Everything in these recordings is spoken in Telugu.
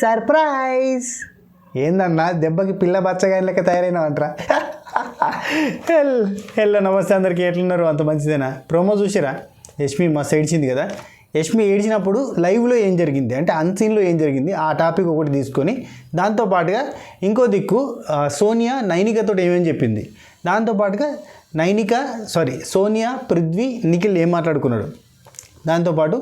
సర్ప్రైజ్. ఏందన్నా దెబ్బకి పిల్ల బచ్చగా లెక్క తయారైనావంటరా? హలో నమస్తే అందరికి, ఎట్లున్నారు? అంత మంచిదేనా? ప్రోమో చూసిరా? యష్మి మస్తు ఏడ్చింది కదా. యష్మి ఏడ్చినప్పుడు లైవ్లో ఏం జరిగింది అంటే అన్సీన్లో ఏం జరిగింది ఆ టాపిక్ ఒకటి తీసుకొని దాంతోపాటుగా ఇంకో దిక్కు సోనియా నైనికతో ఏమేమి చెప్పింది, దాంతోపాటుగా సోనియా పృథ్వీ నిఖిల్ ఏం మాట్లాడుకున్నాడు, దాంతోపాటు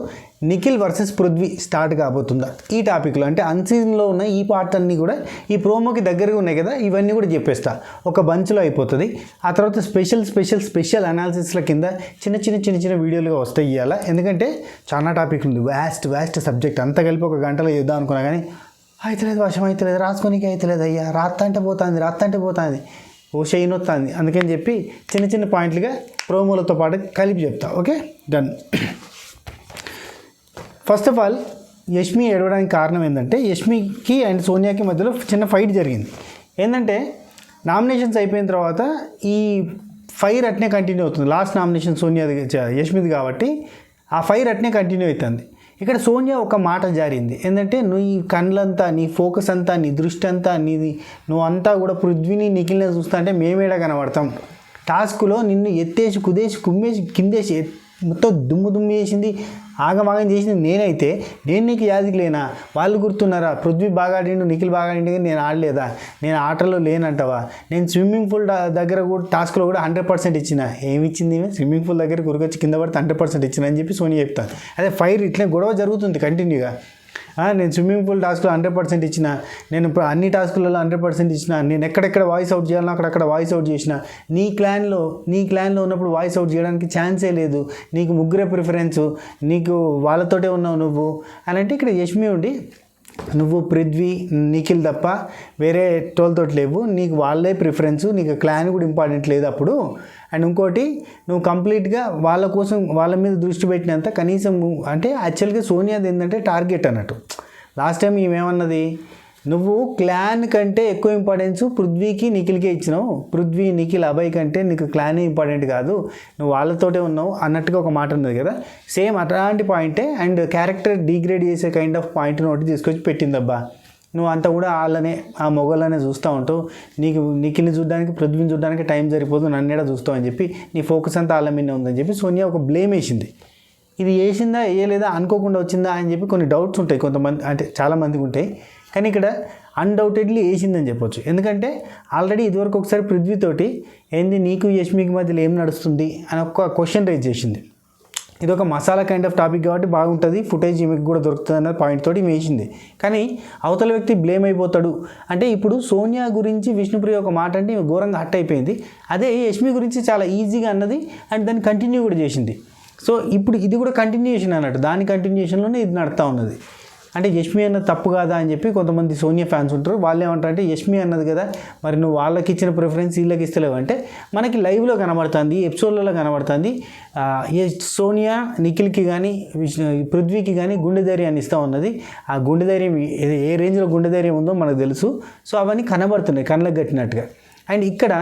నిఖిల్ వర్సెస్ పృథ్వీ స్టార్ట్ కాబోతుందా, ఈ టాపిక్లో అంటే అన్సీన్లో ఉన్న ఈ పార్ట్ అన్నీ కూడా ఈ ప్రోమోకి దగ్గరగా ఉన్నాయి కదా, ఇవన్నీ కూడా చెప్పేస్తా. ఒక బంచ్లో అయిపోతుంది. ఆ తర్వాత స్పెషల్ అనాలిసిస్ల కింద చిన్న వీడియోలుగా వస్తాయి ఇవాళ. ఎందుకంటే చాలా టాపిక్ ఉంది, వ్యాస్ట్ సబ్జెక్ట్ అంతా కలిపి ఒక గంటలో చేద్దాం అనుకున్నా కానీ అయితలేదు, వర్షం అయితలేదు, రాసుకోనికి అయితలేదు, అయ్యా రాత్త అంటే పోతుంది, ఓ షైన్ వస్తుంది. అందుకని చెప్పి చిన్న పాయింట్లుగా ప్రోమోలతో పాటు కలిపి చెప్తా. Okay, done. First of all Yashmi ఏడవడానికి కారణం ఏంటంటే యష్మికి అండ్ సోనియాకి మధ్యలో చిన్న ఫైట్ జరిగింది. ఏంటంటే నామినేషన్స్ అయిపోయిన తర్వాత ఈ ఫైర్ అట్నే కంటిన్యూ అవుతుంది. లాస్ట్ నామినేషన్ యష్మిది కాబట్టి ఆ ఫైర్ అట్నే కంటిన్యూ అవుతుంది. ఇక్కడ సోనియా ఒక మాట జారింది, ఏంటంటే నువ్వు ఈ కళ్ళంతా, నీ ఫోకస్ అంతా, నీ దృష్టి అంతా, నువ్వు అంతా కూడా పృథ్వీని నిఖిల్ని చూస్తా అంటే మేమేడా కనబడతాం. టాస్క్లో నిన్ను ఎత్తేసి కుదేసి కుమ్మేసి కిందేసి మొత్తం దుమ్ము చేసింది, ఆగమాగం చేసింది నేనైతే. నేను నీకు యాదికి లేనా? వాళ్ళు గుర్తున్నారా? పృథ్వీ బాగా ఆడిండు, నిఖిల్ బాగా ఆడిండు, కానీ నేను ఆడలేదా? నేను ఆటలో లేనంటావా? నేను స్విమ్మింగ్ పూల్ దగ్గర కూడా టాస్క్లో కూడా 100% ఇచ్చిన. ఏమి ఇచ్చింది? స్విమ్మింగ్ పూల్ దగ్గర గురికొచ్చి కింద పడితే 100% ఇచ్చిన అని చెప్పి సోనియా చెప్తాను. అదే ఫైర్ ఇట్లా గొడవ జరుగుతుంది కంటిన్యూగా. నేను స్విమ్మింగ్ పూల్ టాస్క్లో 100% ఇచ్చిన, నేను అన్ని టాస్కులలో 100% ఇచ్చిన, నేను ఎక్కడెక్కడ వాయిస్ అవుట్ చేయాలో అక్కడక్కడ వాయిస్ అవుట్ చేసిన. నీ క్లాన్లో ఉన్నప్పుడు వాయిస్ అవుట్ చేయడానికి ఛాన్సే లేదు, నీకు ముగ్గురే ప్రిఫరెన్సు, నీకు వాళ్ళతోటే ఉన్నావు నువ్వు అని అంటే ఇక్కడ యష్మి ఉండి నువ్వు పృథ్వీ నిఖిల్ తప్ప వేరే టోల్తోటి లేవు, నీకు వాళ్ళే ప్రిఫరెన్సు, నీకు క్లాన్ కూడా ఇంపార్టెంట్ లేదు అప్పుడు. అండ్ ఇంకోటి, నువ్వు కంప్లీట్గా వాళ్ళ మీద దృష్టి పెట్టినంత కనీసం అంటే యాక్చువల్గా సోనియాది ఏంటంటే టార్గెట్ అన్నట్టు. లాస్ట్ టైం ఏమన్నది, నువ్వు క్లాన్ కంటే ఎక్కువ ఇంపార్టెన్స్ పృథ్వీకి నిఖిల్కే ఇచ్చినావు, పృథ్వీ నిఖిల్ అభయ్ కంటే నీకు క్లానే ఇంపార్టెంట్ కాదు, నువ్వు వాళ్ళతోటే ఉన్నావు అన్నట్టుగా ఒక మాట ఉన్నది కదా. సేమ్ అట్లాంటి పాయింటే అండ్ క్యారెక్టర్ డిగ్రేడ్ చేసే కైండ్ ఆఫ్ పాయింట్ ఒకటి తీసుకొచ్చి పెట్టిందబ్బా. నువ్వు అంతా కూడా వాళ్ళనే ఆ మొగోళ్ళనే చూస్తూ ఉంటావు, నీకు నిఖిల్ని చూడడానికి పృథ్వీని చూడడానికి టైం సరిపోదు, నన్నేడా చూస్తావు అని చెప్పి నీ ఫోకస్ అంతా వాళ్ళ మీద ఉందని చెప్పి సోనియా ఒక బ్లేమ్ వేసింది. ఇది వేసిందా వేయలేదా అనుకోకుండా వచ్చిందా అని చెప్పి కొన్ని డౌట్స్ ఉంటాయి కొంతమంది, అంటే చాలామందికి ఉంటాయి. కానీ ఇక్కడ అన్డౌటెడ్లీ వేసిందని చెప్పొచ్చు. ఎందుకంటే ఆల్రెడీ ఇదివరకు ఒకసారి పృథ్వీతోటి ఏంది నీకు యష్మికి మధ్యలో ఏం నడుస్తుంది అని ఒక క్వశ్చన్ రైజ్ చేసింది. ఇది ఒక మసాలా కైండ్ ఆఫ్ టాపిక్ కాబట్టి బాగుంటుంది, ఫుటేజ్ ఈమెకి కూడా దొరుకుతుంది అన్న పాయింట్ తోటి వేసింది. కానీ అవతల వ్యక్తి బ్లేమ్ అయిపోతాడు అంటే ఇప్పుడు సోనియా గురించి విష్ణుప్రియ ఒక మాట అంటే ఘోరంగా హట్ అయిపోయింది. అదే యష్మి గురించి చాలా ఈజీగా అన్నది అండ్ దాన్ని కంటిన్యూ కూడా చేసింది. సో ఇప్పుడు ఇది కూడా కంటిన్యూషన్ అన్నట్టు, దాని కంటిన్యూషన్లోనే ఇది నడుస్తూ ఉన్నది. అంటే యష్మి అన్నది తప్పు కాదా అని చెప్పి కొంతమంది సోనియా ఫ్యాన్స్ ఉంటారు. వాళ్ళు ఏమంటారంటే యష్మి అన్నది కదా, మరి నువ్వు వాళ్ళకి ఇచ్చిన ప్రిఫరెన్స్ వీళ్ళకి ఇస్తలేవు అంటే మనకి లైవ్లో కనబడుతుంది, ఎపిసోడ్లలో కనబడుతుంది. సోనియా నిఖిల్కి కానీ పృథ్వీకి కానీ గుండె ధైర్యాన్ని ఇస్తూ ఉన్నది. ఆ గుండె ధైర్యం ఏ రేంజ్లో గుండె ధైర్యం ఉందో మనకు తెలుసు. సో అవన్నీ కనబడుతున్నాయి కళ్ళకు కట్టినట్టుగా. అండ్ ఇక్కడ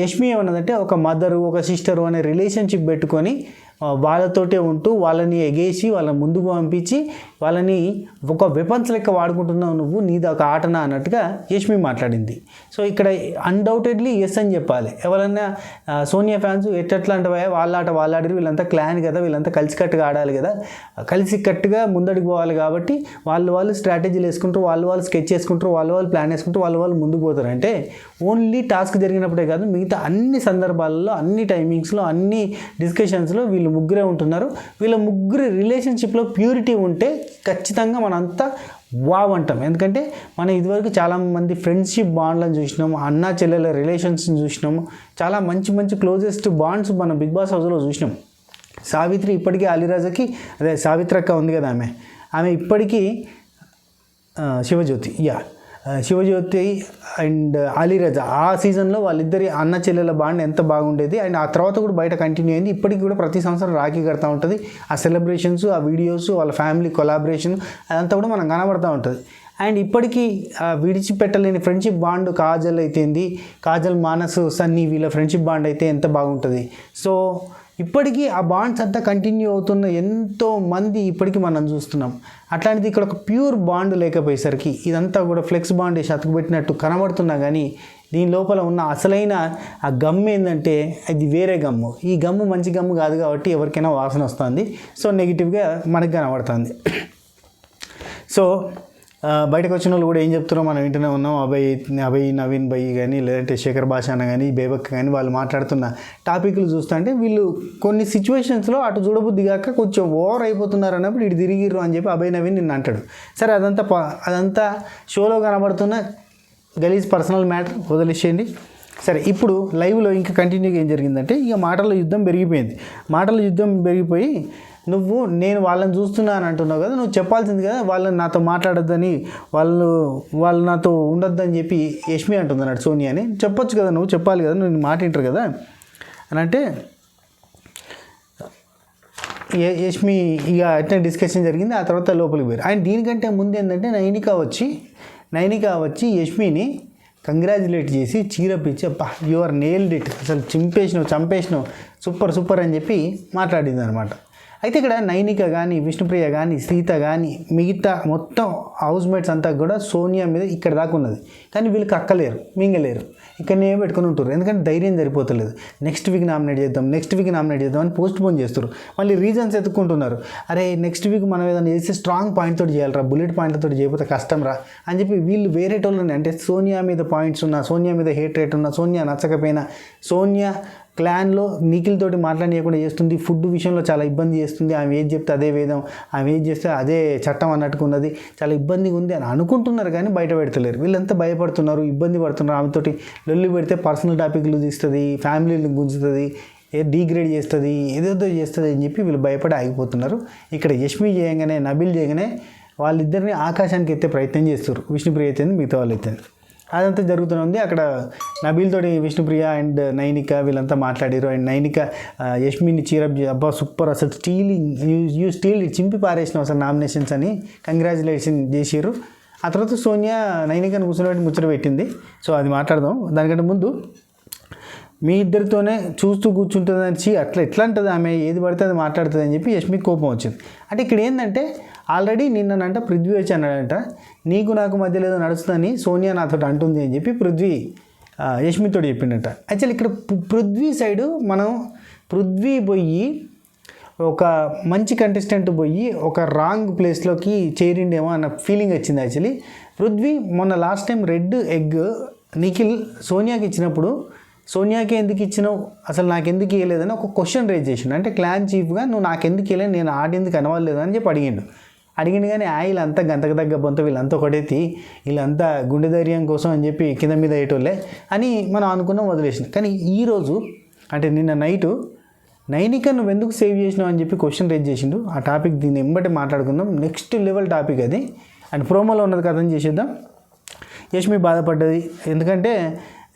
యష్మి ఏమన్నదంటే ఒక మదరు ఒక సిస్టరు అనే రిలేషన్షిప్ పెట్టుకొని వాళ్ళతోటే ఉంటూ వాళ్ళని ఎగేసి వాళ్ళని ముందుకు పంపించి వాళ్ళని ఒక వెపన్స్ లెక్క వాడుకుంటున్నావు నువ్వు, నీది ఒక ఆటనా అన్నట్టుగా యష్మి మాట్లాడింది. సో ఇక్కడ అన్డౌటెడ్లీ ఎస్ అని చెప్పాలి. ఎవరన్నా సోనియా ఫ్యాన్స్ ఎట్లా అంటే వాళ్ళ ఆట వాళ్ళు ఆడారు, వీళ్ళంతా క్లాన్ కదా, వీళ్ళంతా కలిసికట్టుగా ఆడాలి కదా, కలిసికట్టుగా ముందడికి పోవాలి కాబట్టి వాళ్ళు స్ట్రాటజీలు వేసుకుంటారు, వాళ్ళు స్కెచ్ చేసుకుంటారు, వాళ్ళు ప్లాన్ వేసుకుంటారు, వాళ్ళు ముందుకు పోతారు. అంటే ఓన్లీ టాస్క్ జరిగినప్పుడే కాదు, మిగతా అన్ని సందర్భాల్లో, అన్ని టైమింగ్స్లో, అన్ని డిస్కషన్స్లో వీళ్ళు ముగ్గురే ఉంటున్నారు. వీళ్ళ ముగ్గురు రిలేషన్షిప్లో ప్యూరిటీ ఉంటే ఖచ్చితంగా మనంతా వావ్ అంటాం. ఎందుకంటే మనం ఇదివరకు చాలామంది ఫ్రెండ్షిప్ బాండ్లను చూసినాము, అన్నా చెల్లెల రిలేషన్స్ని చూసినాము, చాలా మంచి క్లోజెస్ట్ బాండ్స్ మనం బిగ్ బాస్ హౌస్లో చూసినాం. సావిత్రి ఇప్పటికీ అలీరాజాకి, అదే సావిత్రక్క ఉంది కదా, ఆమె ఇప్పటికీ శివజ్యోతి అండ్ అలీరాజా ఆ సీజన్లో వాళ్ళిద్దరి అన్న చెల్లెల బాండ్ ఎంత బాగుండేది. అండ్ ఆ తర్వాత కూడా బయట కంటిన్యూ అయింది. ఇప్పటికి కూడా ప్రతి సంవత్సరం రాఖీ కడతా ఉంటుంది. ఆ సెలబ్రేషన్స్, ఆ వీడియోస్, వాళ్ళ ఫ్యామిలీ కొలాబరేషన్ అదంతా కూడా మనం కనబడుతూ ఉంటుంది. అండ్ ఇప్పటికీ విడిచిపెట్టలేని ఫ్రెండ్షిప్ బాండ్ కాజల్ అయితేంది, కాజల్ మానస్ సన్నీ వీళ్ళ ఫ్రెండ్షిప్ బాండ్ అయితే ఎంత బాగుంటుంది. సో ఇప్పటికీ ఆ బాండ్స్ అంతా కంటిన్యూ అవుతున్న ఎంతో మంది ఇప్పటికీ మనం చూస్తున్నాం. అట్లాంటిది ఇక్కడ ఒక ప్యూర్ బాండ్ లేకపోయేసరికి ఇదంతా కూడా ఫ్లెక్స్ బాండ్ వేసి అతుకుపెట్టినట్టు కనబడుతున్నా కానీ దీని లోపల ఉన్న అసలైన ఆ గమ్ము ఏంటంటే అది వేరే గమ్ము. ఈ గమ్ము మంచి గమ్ము కాదు కాబట్టి ఎవరికైనా వాసన వస్తుంది. సో నెగిటివ్గా మనకు కనబడుతుంది. సో బయటకు వచ్చిన వాళ్ళు కూడా ఏం చెప్తున్నారో మనం వింటూనే ఉన్నాం. అభయ్ నవీన్ భయ్ కానీ లేదంటే శేఖర్ భాషాన కానీ బేబక్ కానీ వాళ్ళు మాట్లాడుతున్న టాపిక్లు చూస్తుంటే వీళ్ళు కొన్ని సిచ్యువేషన్స్లో అటు చూడబుద్ధి కాక కొంచెం ఓవర్ అయిపోతున్నారు అన్నప్పుడు ఇటు తిరిగిర్రు అని చెప్పి అభయ్ నవీన్ నిన్ను అంటాడు. సరే అదంతా షోలో కనబడుతున్న గలీజ్ పర్సనల్ మ్యాటర్ వదిలేసేయండి. సరే ఇప్పుడు లైవ్లో ఇంకా కంటిన్యూగా ఏం జరిగిందంటే ఇక మాటల యుద్ధం పెరిగిపోయి నేను వాళ్ళని చూస్తున్నాను అంటున్నావు కదా, నువ్వు చెప్పాల్సింది కదా వాళ్ళని నాతో మాట్లాడొద్దని, వాళ్ళు నాతో ఉండొద్దని చెప్పి యష్మి అంటుంది అన్నాడు సోనియాని. చెప్పొచ్చు కదా, నువ్వు చెప్పాలి కదా, నువ్వు మాట వింటారు కదా అని అంటే యష్మి ఇక అట్లా డిస్కషన్ జరిగింది. ఆ తర్వాత లోపలికి పోయారు. ఆయన దీనికంటే ముందు ఏంటంటే నైనిక వచ్చి యష్మిని కంగ్రాచులేట్ చేసి చీరపిచ్చి అబ్బా యు ఆర్ నేల్డ్ ఇట్, అసలు చంపేసినావు సూపర్ అని చెప్పి మాట్లాడింది అనమాట. అయితే ఇక్కడ నైనిక కానీ విష్ణుప్రియ కానీ సీత కానీ మిగతా మొత్తం హౌస్మేట్స్ అంతా కూడా సోనియా మీద ఇక్కడ దాకా ఉన్నది. కానీ వీళ్ళకి అక్కలేరు, మింగలేరు, ఇక్కడనే పెట్టుకుని ఉంటారు. ఎందుకంటే ధైర్యం సరిపోతలేదు. నెక్స్ట్ వీక్ నామినేట్ చేద్దాం అని పోస్ట్ పోన్ చేస్తారు. మళ్ళీ రీజన్స్ ఎత్తుకుంటున్నారు. అరే నెక్స్ట్ వీక్ మనం ఏదైనా చేస్తే స్ట్రాంగ్ పాయింట్ తోటి చేయాలరా, బుల్లెట్ పాయింట్లతో చేయకపోతే కష్టం రా అని చెప్పి వీళ్ళు వేరే టోళ్ళని, అంటే సోనియా మీద పాయింట్స్ ఉన్నా, సోనియా మీద హేట్ రేట్ ఉన్నా, సోనియా నచ్చకపోయినా, సోనియా క్లాన్లో నిఖిల్ తోటి మాట్లాడకుండా చేస్తుంది, ఫుడ్ విషయంలో చాలా ఇబ్బంది చేస్తుంది, ఆమె ఏది చెప్తే అదే వేదం, ఆమె ఏది చేస్తే అదే చట్టం అన్నట్టుకున్నది, చాలా ఇబ్బందిగా ఉంది అని అనుకుంటున్నారు కానీ బయట పెడతలేరు. వీళ్ళంతా భయపడుతున్నారు, ఇబ్బంది పడుతున్నారు. ఆమెతోటి లొల్లి పెడితే పర్సనల్ టాపిక్లు తీస్తుంది, ఫ్యామిలీని గుంజుతుంది, డీగ్రేడ్ చేస్తుంది, ఏదేదో చేస్తుంది అని చెప్పి వీళ్ళు భయపడి ఆగిపోతున్నారు. ఇక్కడ యష్మి చేయగానే నబిల్ చేయగానే వాళ్ళిద్దరిని ఆకాశానికి ఎత్తే ప్రయత్నం చేస్తారు. విష్ణుప్రియ అయితే మిగతా వాళ్ళు అయితే అదంతా జరుగుతుంది. అక్కడ నబీల్ తోటి విష్ణుప్రియ అండ్ నైనిక వీళ్ళంతా మాట్లాడారు. అండ్ నైనిక యష్మిని చీరప్ అబ్బా సూపర్, అసలు స్టీల్ చింపి పారేసినాం అసలు నామినేషన్స్ అని కంగ్రాచులేషన్ చేసారు. ఆ తర్వాత సోనియా నైనికను కూర్చోబెట్టి ముచ్చట పెట్టింది. సో అది మాట్లాడదాం. దానికంటే ముందు మీ ఇద్దరితోనే చూస్తూ కూర్చుంటుందని అట్లా ఎట్లా అంటుంది ఆమె, ఏది పడితే అది మాట్లాడుతుంది అని చెప్పి యష్మికి కోపం వచ్చింది. అంటే ఇక్కడ ఏంటంటే ఆల్రెడీ నిన్ననంట పృథ్వీ వచ్చి అన్నాడంట నీకు నాకు మధ్యలో ఏదో నడుస్తుందని సోనియా నాతో అంటుంది అని చెప్పి పృథ్వీ యష్మితో చెప్పిండట. యాక్చువల్లీ ఇక్కడ పృథ్వీ సైడు పృథ్వీ పోయి ఒక మంచి కంటెస్టెంట్ పోయి ఒక రాంగ్ ప్లేస్లోకి చేరిండేమో అన్న ఫీలింగ్ వచ్చింది. యాక్చువల్లీ పృథ్వీ మొన్న last time red egg Nikhil సోనియాకి ఇచ్చినప్పుడు సోనియాకి ఎందుకు ఇచ్చినావు, అసలు నాకు ఎందుకు ఇవ్వలేదని ఒక క్వశ్చన్ రేజ్ చేసిండు. అంటే క్లాన్ చీఫ్గా నువ్వు నాకు ఎందుకు ఇవ్వలేదు, నేను ఆడేందుకు అనవలేదు అని చెప్పి అడిగిండు కానీ వీళ్ళంతా గంతకు తగ్గ బొంత, వీళ్ళంతా ఒకటేతి, వీళ్ళంతా గుండె ధైర్యం కోసం అని చెప్పి కింద మీద వేయటోళ్ళే అని మనం అనుకున్నాం, వదిలేసింది. కానీ ఈరోజు అంటే నిన్న నైటు నైనిక నువ్వు ఎందుకు సేవ్ చేసినావు అని చెప్పి క్వశ్చన్ రేజ్ చేసిండు. ఆ టాపిక్ దీన్ని ఎంబటి మాట్లాడుకుందాం. నెక్స్ట్ లెవెల్ టాపిక్ అది. అండ్ ప్రోమోలో ఉన్నది కథని చేసేద్దాం. యష్మి బాధపడ్డది, ఎందుకంటే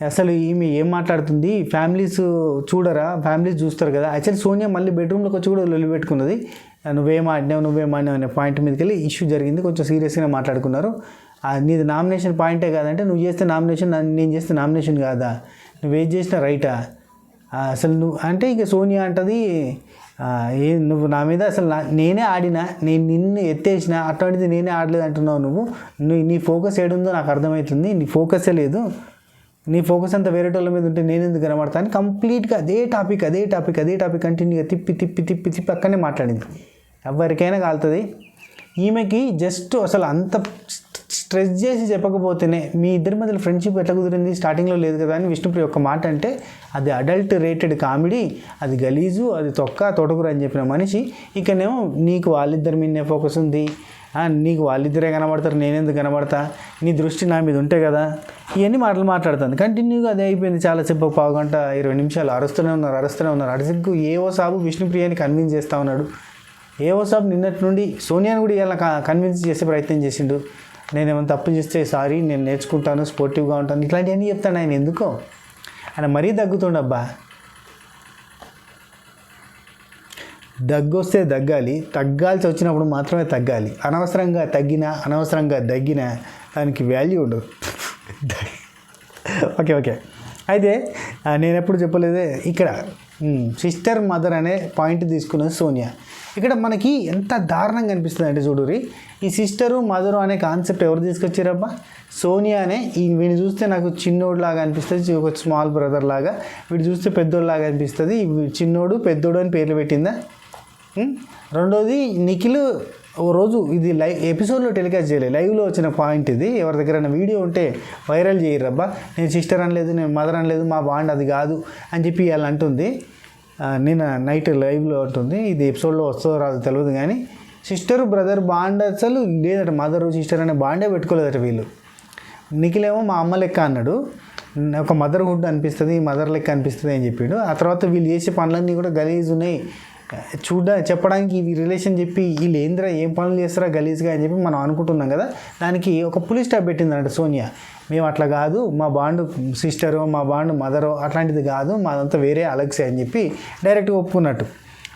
అసలు ఈమె ఏం మాట్లాడుతుంది, ఫ్యామిలీస్ చూస్తారు కదా. యాక్చువల్లీ సోనియా మళ్ళీ బెడ్రూమ్లోకి వచ్చి కూడా లొల్లి పెట్టుకున్నది. నువ్వేం ఆడినావు అనే పాయింట్ మీదకి వెళ్ళి ఇష్యూ జరిగింది. కొంచెం సీరియస్గానే మాట్లాడుకున్నారు. నీది నామినేషన్ పాయింటే కాదంటే నువ్వు చేస్తే నామినేషన్, నేను చేస్తే నామినేషన్ కాదా, నువ్వేం చేసినా రైటా, అసలు నువ్వు అంటే ఇక సోనియా అంటది నువ్వు నా మీద అసలు నేనే ఆడినా, నేను నిన్ను ఎత్తేసిన, అటువంటిది నేనే ఆడలేదు అంటున్నావు. నువ్వు నీ ఫోకస్ ఏడుందో నాకు అర్థమవుతుంది, నీ ఫోకసే లేదు, నీ ఫోకస్ అంతా వేరే వాళ్ళ మీద ఉంటే నేను ఎందుకు కనబడతాను. కంప్లీట్గా అదే టాపిక్ కంటిన్యూగా తిప్పి పక్కనే మాట్లాడింది. ఎవరికైనా కాలుతుంది. ఈమెకి జస్ట్ అసలు అంత స్ట్రెస్ చేసి చెప్పకపోతేనే మీ ఇద్దరి మధ్యలో ఫ్రెండ్షిప్ ఎట్లా కుదిరింది, స్టార్టింగ్లో లేదు కదా అని విష్ణుప్రియ ఒక మాట అంటే అది అడల్ట్ రేటెడ్ కామెడీ, అది గలీజు, అది తొడకూర అని చెప్పిన మనిషి ఇక్కడనేమో నీకు వాళ్ళిద్దరి మీదనే ఫోకస్ ఉంది, నీకు వాళ్ళిద్దరే కనబడతారు, నేనెందుకు కనబడతా, నీ దృష్టి నా మీద ఉంటే కదా, ఇవన్నీ మాట్లాడుతుంది. కంటిన్యూగా అదే అయిపోయింది. చాలాసేపు పావు గంట 20 నిమిషాలు అరుస్తూనే ఉన్నారు. అడిసిగ్గు ఏవో సాబు విష్ణుప్రియని కన్విన్స్ చేస్తూ ఉన్నాడు. ఏవో సాబు నిన్నటి నుండి సోనియాని కూడా ఇలా కన్విన్స్ చేసే ప్రయత్నం చేసిండు. నేనేమైనా తప్పు చేస్తే సారీ, నేను నేర్చుకుంటాను, స్పోర్టివ్గా ఉంటాను, ఇట్లాంటివన్నీ చెప్తాను. ఆయన ఎందుకో ఆయన మరీ దగ్గుతుండబ్బా. దగ్గొస్తే దగ్గాలి, తగ్గాల్సి వచ్చినప్పుడు మాత్రమే తగ్గాలి. అనవసరంగా తగ్గినా, అనవసరంగా దగ్గినా దానికి వాల్యూ ఉండదు. ఓకే అయితే నేను ఎప్పుడు చెప్పలేదే, ఇక్కడ సిస్టర్ మదర్ అనే పాయింట్ తీసుకున్నది సోనియా. ఇక్కడ మనకి ఎంత దారుణంగా అనిపిస్తుంది అంటే చూడురి, ఈ సిస్టరు మదరు అనే కాన్సెప్ట్ ఎవరు తీసుకొచ్చారబ్బా? సోనియానే. వీడిని చూస్తే నాకు చిన్నోడులాగా అనిపిస్తుంది, ఒక స్మాల్ బ్రదర్ లాగా. వీడు చూస్తే పెద్దోడులాగా అనిపిస్తుంది. చిన్నోడు పెద్దోడు అని పేర్లు పెట్టిందా? రెండోది, నిఖిల్ ఓ రోజు ఇది ఎపిసోడ్లో టెలికాస్ట్ చేయలేదు, లైవ్లో వచ్చిన పాయింట్ ఇది. ఎవరి దగ్గర వీడియో ఉంటే వైరల్ చేయరబ్బా. నేను సిస్టర్ అనలేదు, నేను మదర్ అనలేదు, మా బాండ్ అది కాదు అని చెప్పి వాళ్ళు అంటుంది. నిన్న నైట్ లైవ్లో ఉంటుంది. ఇది ఎపిసోడ్లో వస్తుందో రాదు తెలియదు, కానీ సిస్టర్ బ్రదర్ బాండ్ అసలు లేదట. మదరు సిస్టర్ అనే బాండే పెట్టుకోలేదట వీళ్ళు. నిఖిల్ ఏమో మా అమ్మ లెక్క అన్నాడు, ఒక మదర్హుడ్ అనిపిస్తుంది, మదర్ లెక్క అనిపిస్తుంది అని చెప్పాడు. ఆ తర్వాత వీళ్ళు చేసే పనులన్నీ కూడా గలీజ్ ఉన్నాయి, చెప్పడానికి ఈ రిలేషన్ చెప్పి వీళ్ళు ఏంద్రా ఏం పనులు చేస్తారా గలీజ్గా అని చెప్పి మనం అనుకుంటున్నాం కదా. దానికి ఒక పులి స్టాప్ పెట్టిందన్నట్టు సోనియా. మేము అట్లా కాదు, మా బాండ్ సిస్టరో మా బాండ్ మదరో అట్లాంటిది కాదు, మాదంతా వేరే అలగ్సే అని చెప్పి డైరెక్ట్గా ఒప్పుకున్నట్టు.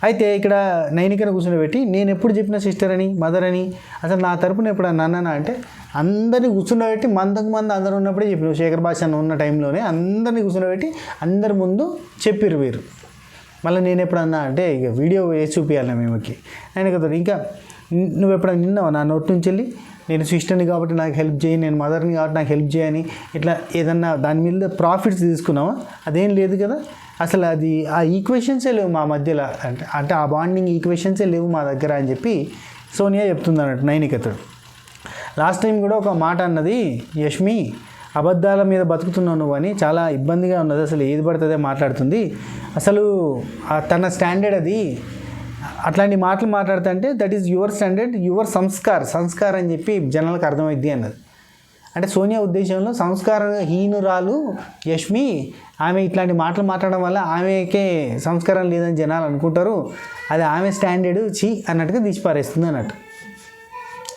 అయితే ఇక్కడ నైనికను కూర్చోబెట్టి నేను ఎప్పుడు చెప్పిన సిస్టర్ అని మదర్ అని అసలు నా తరపున ఎప్పుడు అన్నానా అంటే, అందరినీ కూర్చుండబెట్టి మందకు మంది అందరూ ఉన్నప్పుడే చెప్పిన, శేఖర్ భాష ఉన్న టైంలోనే అందరినీ కూర్చుండబెట్టి అందరి ముందు చెప్పిర్రు వీరు. మళ్ళీ నేను ఎప్పుడన్నా అంటే ఇక వీడియో వేసి చూపించాలి మేమకి ఆయన కదా. ఇంకా నువ్వు ఎప్పుడన్నా నిన్నావు నా నోటి నుంచి వెళ్ళి నేను సిస్టర్ని కాబట్టి నాకు హెల్ప్ చేయి, నేను మదర్ని కాబట్టి నాకు హెల్ప్ చేయని ఇట్లా ఏదన్నా దాని మీద ప్రాఫిట్స్ తీసుకున్నావా? అదేం లేదు కదా. అసలు అది ఆ ఈక్వేషన్సే లేవు మా మధ్యలో, అంటే ఆ బాండింగ్ ఈక్వేషన్సే లేవు మా దగ్గర అని చెప్పి సోనియా చెప్తుంది అన్నట్టు నైనికతడు. లాస్ట్ టైం కూడా ఒక మాట అన్నది, యష్మి అబద్ధాల మీద బతుకుతున్నావు నువ్వు అని, చాలా ఇబ్బందిగా ఉన్నది, అసలు ఏది పడుతుందే మాట్లాడుతుంది, అసలు తన స్టాండర్డ్ అది, అట్లాంటి మాటలు మాట్లాడుతుంటే that is your standard, your Sanskar అని చెప్పి జనాలకు అర్థమైద్ది అన్నది. అంటే సోనియా ఉద్దేశంలో సంస్కారహీనురాలు యష్మి, ఆమె ఇట్లాంటి మాటలు మాట్లాడడం వల్ల ఆమెకే సంస్కారం లేదని జనాలు అనుకుంటారు, అది ఆమె స్టాండర్డ్ చీ అన్నట్టుగా తీసిపారేస్తుంది అన్నట్టు.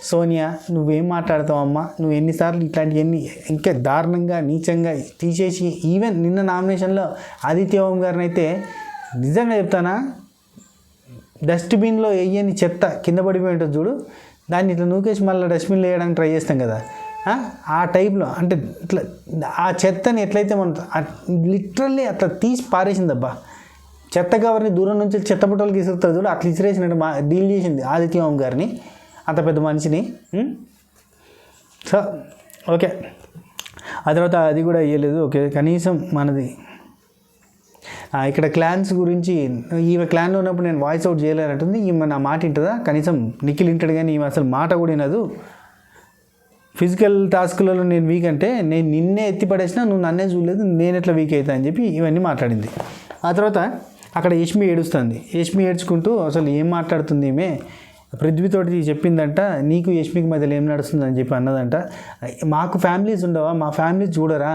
సోనియా నువ్వేం మాట్లాడతావమ్మా, నువ్వు ఎన్నిసార్లు ఇట్లాంటివన్నీ ఇంకా దారుణంగా నీచంగా తీసేసి, ఈవెన్ నిన్న నామినేషన్లో ఆదిత్య ఓం గారిని అయితే నిజంగా చెప్తానా, డస్ట్బిన్లో వేయని చెత్త కింద పడిపోయి ఉంటుంది చూడు, దాన్ని ఇట్లా నూకేసి మళ్ళీ డస్ట్బిన్లో వేయడానికి ట్రై చేస్తాం కదా, ఆ టైప్లో అంటే ఇట్లా ఆ చెత్తని ఎట్లయితే మనం లిటరల్లీ అట్లా తీసి పారేసిందబ్బా. చెత్త కవర్ని దూరం నుంచి చెత్త బుట్టలు ఇసురుతుంది చూడు, అట్లా ఇసిరేసినట్టు డీల్ చేసింది ఆదిత్య ఓం గారిని, అంత పెద్ద మనిషిని. సో ఓకే, ఆ తర్వాత అది కూడా అయ్యలేదు. ఓకే, కనీసం మనది ఇక్కడ క్లాన్స్ గురించి, ఈమె క్లాన్లో ఉన్నప్పుడు నేను వాయిస్ అవుట్ చేయలేనంటుంది, ఈమె నా మాట వింటుందా? కనీసం నిఖిల్ వింటాడు కానీ ఈమె అసలు మాట కూడా వినదు. ఫిజికల్ టాస్క్లలో నేను వీక్ అంటే నేను నిన్నే ఎత్తిపడేసినా నువ్వు నన్నే చూడలేదు, నేను ఎట్లా వీక్ అవుతా అని చెప్పి ఇవన్నీ మాట్లాడింది. ఆ తర్వాత అక్కడ యష్మి ఏడుస్తుంది. యష్మి ఏడ్చుకుంటూ అసలు ఏం మాట్లాడుతుంది ఈమె, పృథ్వీతోటి చెప్పిందంట నీకు యష్మికి మధ్యలో ఏం నడుస్తుందని చెప్పి అన్నదంట. మాకు ఫ్యామిలీస్ ఉండవా, మా ఫ్యామిలీస్ చూడరా,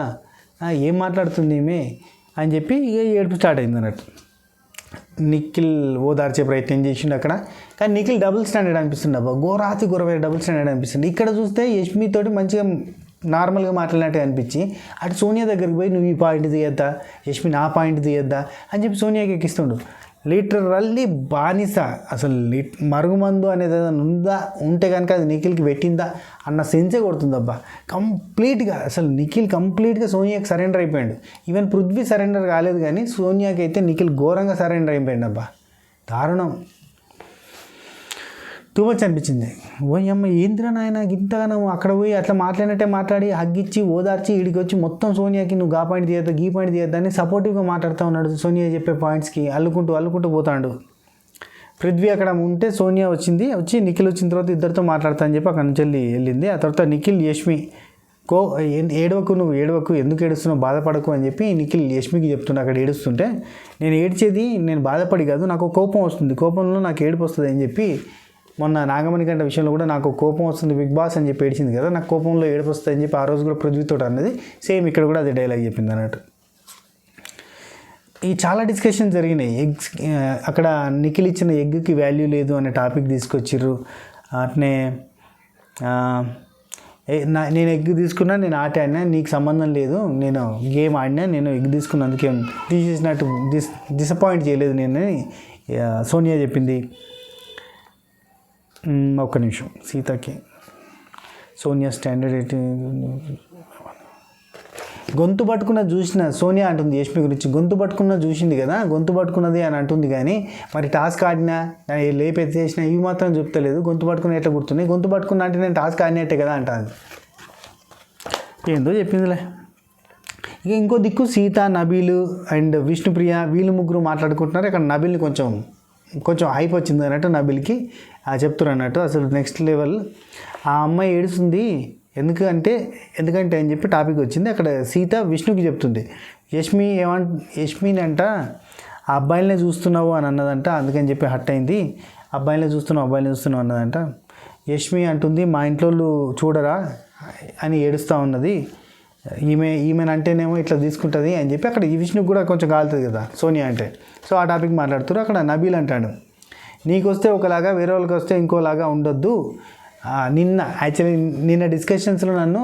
ఏం మాట్లాడుతుంది ఈమె అని చెప్పి ఇక ఏడుపు స్టార్ట్ అయింది అన్నట్టు. నిఖిల్ ఓదార్చే ప్రయత్నం చేసిండు అక్కడ, కానీ నిఖిల్ డబుల్ స్టాండర్డ్ అనిపిస్తుంది అబ్బా, ఘోరాతి ఘోరమైన డబుల్ స్టాండర్డ్ అనిపిస్తుంది. ఇక్కడ చూస్తే యష్మితోటి మంచిగా నార్మల్గా మాట్లాడినట్టు అనిపించి అటు సోనియా దగ్గరికి పోయి నువ్వు ఈ పాయింట్ తీయద్దా, యష్మి నా పాయింట్ తీయద్దా అని చెప్పి సోనియాకి ఎక్కిస్తుండు. లిటరల్లీ బానిస. అసలు మరుగుమందు అనేది ఏదైనా ఉంటే కనుక అది నిఖిల్కి పెట్టిందా అన్న సెన్సే కొడుతుందబ్బా కంప్లీట్గా. అసలు నిఖిల్ కంప్లీట్గా సోనియాకి సరెండర్ అయిపోయాడు. ఈవెన్ పృథ్వీ సరెండర్ కాలేదు, కానీ సోనియాకి అయితే నిఖిల్ ఘోరంగా సరెండర్ అయిపోయాడు అబ్బా, దారుణం. టూ మచ్ అనిపించింది. ఓ అమ్మ ఏంద్రా నాయన ఇంతగానో అక్కడ పోయి అట్లా మాట్లాడినట్టే మాట్లాడి హగ్గిచ్చి ఓదార్చి ఇడికి వచ్చి మొత్తం సోనియాకి నువ్వు గా పాయింట్ తీయద్దా గీ పాయింట్ తీయద్దా అని సపోర్టివ్గా మాట్లాడుతూ ఉన్నాడు. సోనియా చెప్పే పాయింట్స్కి అల్లుకుంటూ పోతాడు. పృథ్వీ అక్కడ ఉంటే సోనియా వచ్చి నిఖిల్ వచ్చిన తర్వాత ఇద్దరితో మాట్లాడతా అని చెప్పి అక్కడ నుంచి వెళ్ళింది. ఆ తర్వాత నిఖిల్ యష్మి నువ్వు ఏడవకు, ఎందుకు ఏడుస్తున్నావు, బాధపడకు అని చెప్పి నిఖిల్ యష్మికి చెప్తుండే. అక్కడ ఏడుస్తుంటే నేను ఏడ్చేది నేను బాధపడి కాదు, నాకు కోపం వస్తుంది, కోపంలో నాకు ఏడుపు వస్తుంది అని చెప్పి మొన్న నాగమణి గంట విషయంలో కూడా నాకు కోపం వస్తుంది బిగ్ బాస్ అని చెప్పి ఏడిచింది కదా, నాకు కోపంలో ఏడుపు వస్తుంది అని చెప్పి ఆ రోజు కూడా పృథ్వీతో అన్నది సేమ్ ఇక్కడ కూడా అదే డైలాగ్ చెప్పింది అన్నట్టు. ఈ చాలా డిస్కషన్ జరిగినాయి. ఎగ్స్ అక్కడ నిఖిల్ ఇచ్చిన ఎగ్కి వాల్యూ లేదు అనే టాపిక్ తీసుకొచ్చిర్రు. అట్నే నేను ఎగ్ తీసుకున్నా, నేను ఆట ఆడినా, నీకు సంబంధం లేదు, నేను గేమ్ ఆడినా, నేను ఎగ్ తీసుకున్నందుకే తీసేసినట్టు డిసప్పాయింట్ చేయలేదు నేను సోనియా చెప్పింది. ఒక్క నిమిషం, సీతకి సోనియా స్టాండర్డ్ గొంతు పట్టుకున్న చూసిన సోనియా అంటుంది యష్మి గురించి, గొంతు పట్టుకున్న చూసింది కదా, గొంతు పట్టుకున్నది అని అంటుంది. కానీ మరి టాస్క్ ఆడినా లేపెత్తి చేసినా ఇవి మాత్రం చెప్తలేదు. గొంతు పట్టుకున్న ఎట్లా గుర్తున్నాయి, గొంతు పట్టుకున్న అంటే నేను టాస్క్ ఆడినట్టే కదా అంటాను. ఏందో చెప్పిందిలే. ఇక ఇంకో దిక్కు సీత, నబీలు అండ్ విష్ణుప్రియ వీళ్ళు ముగ్గురు మాట్లాడుకుంటున్నారు. ఇక్కడ నబీల్ని కొంచెం హైప్ వచ్చింది అన్నట్టు నబీల్కి చెప్తున్నారు అన్నట్టు. అసలు నెక్స్ట్ లెవెల్. ఆ అమ్మాయి ఏడుస్తుంది ఎందుకంటే అని చెప్పి టాపిక్ వచ్చింది. అక్కడ సీత విష్ణుకి చెప్తుంది, యష్మిని అంట ఆ అబ్బాయిలనే చూస్తున్నావు అని అన్నదంట, అందుకని చెప్పి హట్ అయింది. అబ్బాయిలనే చూస్తున్నావు అన్నదంట. యష్మి అంటుంది మా ఇంట్లో చూడరా అని ఏడుస్తూ ఉన్నది. ఈమెనంటేనేమో ఇట్లా తీసుకుంటుంది అని చెప్పి అక్కడ ఈ విష్ణుకి కూడా కొంచెం కాలుతుంది కదా సోనియా అంటే. సో ఆ టాపిక్ మాట్లాడుతారు. అక్కడ నబీల్ అంటాడు, నీకు వస్తే ఒకలాగా వేరే వాళ్ళకి వస్తే ఇంకోలాగా ఉండొద్దు. నిన్న డిస్కషన్స్లో నన్ను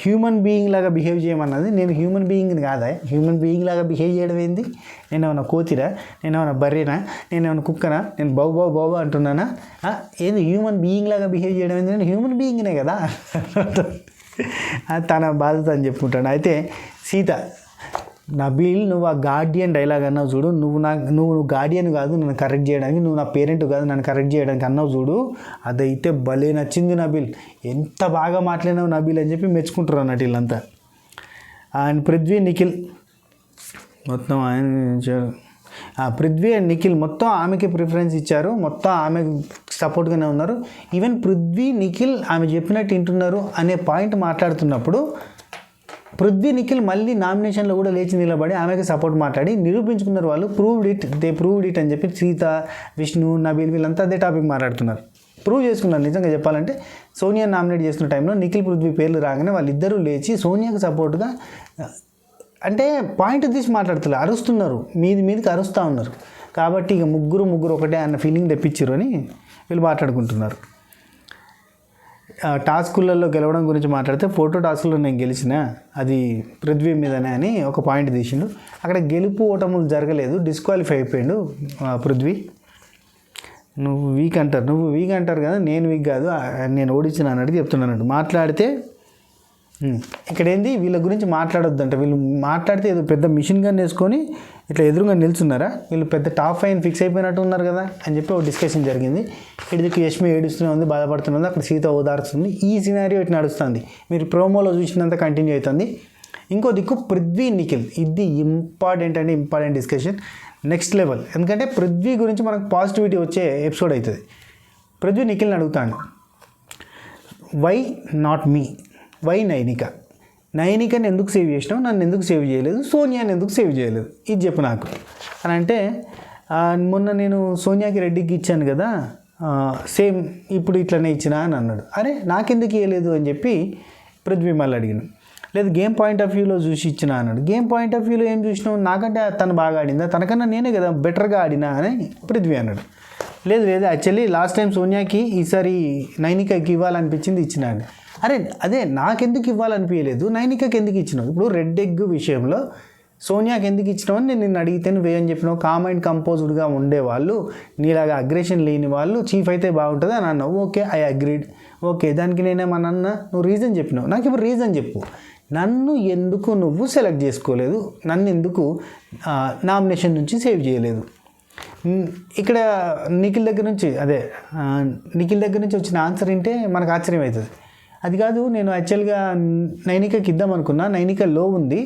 హ్యూమన్ బీయింగ్ లాగా బిహేవ్ చేయమన్నది. నేను హ్యూమన్ బీయింగ్ని కాదా, హ్యూమన్ బీయింగ్ లాగా బిహేవ్ చేయడం ఏంది? నేనేమన్నా కోతిరా, నేనేమన్నా బర్రెనా, నేనేమన్నా కుక్కనా, నేను బాబు అంటున్నానా? ఏంది హ్యూమన్ బీయింగ్ లాగా బిహేవ్ చేయడం ఏంది? నేను హ్యూమన్ బీయింగ్నే కదా. తన బాధ్యత అని చెప్పుకుంటాడు. అయితే సీత, నబీల్ నువ్వు ఆ గార్డియన్ డైలాగ్ అన్నావు చూడు, నువ్వు గార్డియన్ కాదు నన్ను కరెక్ట్ చేయడానికి, నువ్వు నా పేరెంట్ కాదు నన్ను కరెక్ట్ చేయడానికి అన్నావు చూడు, అదైతే భలే నచ్చింది నబీల్, ఎంత బాగా మాట్లాడినావు నబీల్ అని చెప్పి మెచ్చుకుంటారు అన్నట్టు వీళ్ళంతా. అండ్ పృథ్వీ, నిఖిల్ మొత్తం పృథ్వీ అండ్ నిఖిల్ మొత్తం ఆమెకి ప్రిఫరెన్స్ ఇచ్చారు, మొత్తం ఆమె సపోర్ట్గానే ఉన్నారు. ఈవెన్ పృథ్వీ, నిఖిల్ ఆమె చెప్పినట్టు వింటున్నారు అనే పాయింట్ మాట్లాడుతున్నప్పుడు పృథ్వీ, నిఖిల్ మళ్ళీ నామినేషన్లో కూడా లేచి నిలబడి ఆమెకి సపోర్ట్ మాట్లాడి నిరూపించుకున్నారు. వాళ్ళు ప్రూవ్డ్ ఇట్ అని చెప్పి సీత, విష్ణు, నబీల్ వీళ్ళంతా అదే టాపిక్ మాట్లాడుతున్నారు. ప్రూవ్ చేసుకున్నారు. నిజంగా చెప్పాలంటే సోనియా నామినేట్ చేస్తున్న టైంలో నిఖిల్, పృథ్వీ పేర్లు రాగానే వాళ్ళిద్దరూ లేచి సోనియాకి సపోర్ట్గా అంటే పాయింట్ తీసి మాట్లాడుతున్నారు, అరుస్తున్నారు, మీదికి అరుస్తూ ఉన్నారు. కాబట్టి ఇక ముగ్గురు ఒకటే అన్న ఫీలింగ్ తెప్పించారు అని వీళ్ళు మాట్లాడుకుంటున్నారు. టాస్కులలో గెలవడం గురించి మాట్లాడితే ఫోటో టాస్క్లో నేను గెలిచిన అది పృథ్వీ మీదనే అని ఒక పాయింట్ తీసిండు. అక్కడ గెలుపు ఓటములు జరగలేదు, డిస్క్వాలిఫై అయిపోయాడు పృథ్వీ. నువ్వు వీక్ అంటారు కదా, నేను వీక్ కాదు, నేను ఓడించిన అన్నట్టు చెప్తున్నాను. మాట్లాడితే ఇక్కడ ఏంది వీళ్ళ గురించి మాట్లాడొద్దంట. వీళ్ళు మాట్లాడితే ఏదో పెద్ద మిషన్ గన్ వేసుకొని ఇట్లా ఎదురుగా నిల్చున్నారా, వీళ్ళు పెద్ద టాప్ 5 ఫిక్స్ అయిపోయినట్టు ఉన్నారు కదా అని చెప్పి ఒక డిస్కషన్ జరిగింది. ఇటుకి యష్మి ఏడుస్తూనే ఉంది, బాధపడుతున్నది, అక్కడ సీత ఓదార్చుతుంది. ఈ సినారియో ఇటు నడుస్తుంది, మీరు ప్రోమోలో చూసినంత కంటిన్యూ అవుతుంది. ఇంకో దిక్కు పృథ్వీ, నిఖిల్, ఇది ఇంపార్టెంట్ డిస్కషన్, నెక్స్ట్ లెవెల్. ఎందుకంటే పృథ్వీ గురించి మనకు పాజిటివిటీ వచ్చే ఎపిసోడ్ అవుతుంది. పృథ్వీ నిఖిల్ని అడుగుతాడు, వై నాట్ మీ, వై నైనికని ఎందుకు సేవ్ చేసినావు, నన్ను ఎందుకు సేవ్ చేయలేదు, సోనియాని ఎందుకు సేవ్ చేయలేదు, ఇది చెప్పు నాకు అని అంటే, మొన్న నేను సోనియాకి రెడ్డికి ఇచ్చాను కదా, సేమ్ ఇప్పుడు ఇట్లనే ఇచ్చినా అని అన్నాడు. అరే నాకెందుకు ఇవ్వలేదు అని చెప్పి పృథ్వీ మళ్ళీ అడిగాను. లేదు గేమ్ పాయింట్ ఆఫ్ వ్యూలో చూసి ఇచ్చినా అన్నాడు. గేమ్ పాయింట్ ఆఫ్ వ్యూలో ఏం చూసినావు, నాకంటే తను బాగా ఆడిందా, తనకన్నా నేనే కదా బెటర్గా ఆడినా అని పృథ్వీ అన్నాడు. లేదు యాక్చువల్లీ లాస్ట్ టైం సోనియాకి ఈసారి నైనికకి ఇవ్వాలనిపించింది ఇచ్చినాడు. అదే నాకెందుకు ఇవ్వాలనిపించలేదు, నైనికకి ఎందుకు ఇచ్చినావు? ఇప్పుడు రెడ్ ఎగ్ విషయంలో సోనియాకి ఎందుకు ఇచ్చినావు అని నేను నిన్ను అడిగితే నువ్వేం చెప్పినావు, కామ్ అండ్ కంపోజ్డ్గా ఉండేవాళ్ళు, నీలాగా అగ్రెషన్ లేని వాళ్ళు చీఫ్ అయితే బాగుంటుంది అని అన్నావు. Okay, I agreed. ఓకే, దానికి నేనేమన్నా నువ్వు రీజన్ చెప్పినావు, నాకు ఇప్పుడు రీజన్ చెప్పు. నన్ను ఎందుకు నువ్వు సెలెక్ట్ చేసుకోలేదు, నన్ను ఎందుకు నామినేషన్ నుంచి సేవ్ చేయలేదు? ఇక్కడ నిఖిల్ దగ్గర నుంచి వచ్చిన ఆన్సర్ వింటే మనకు ఆశ్చర్యం అవుతుంది. అది కాదు, నేను యాక్చువల్గా నైనికకి ఇద్దాం అనుకున్నా, నైనిక లో ఉంది,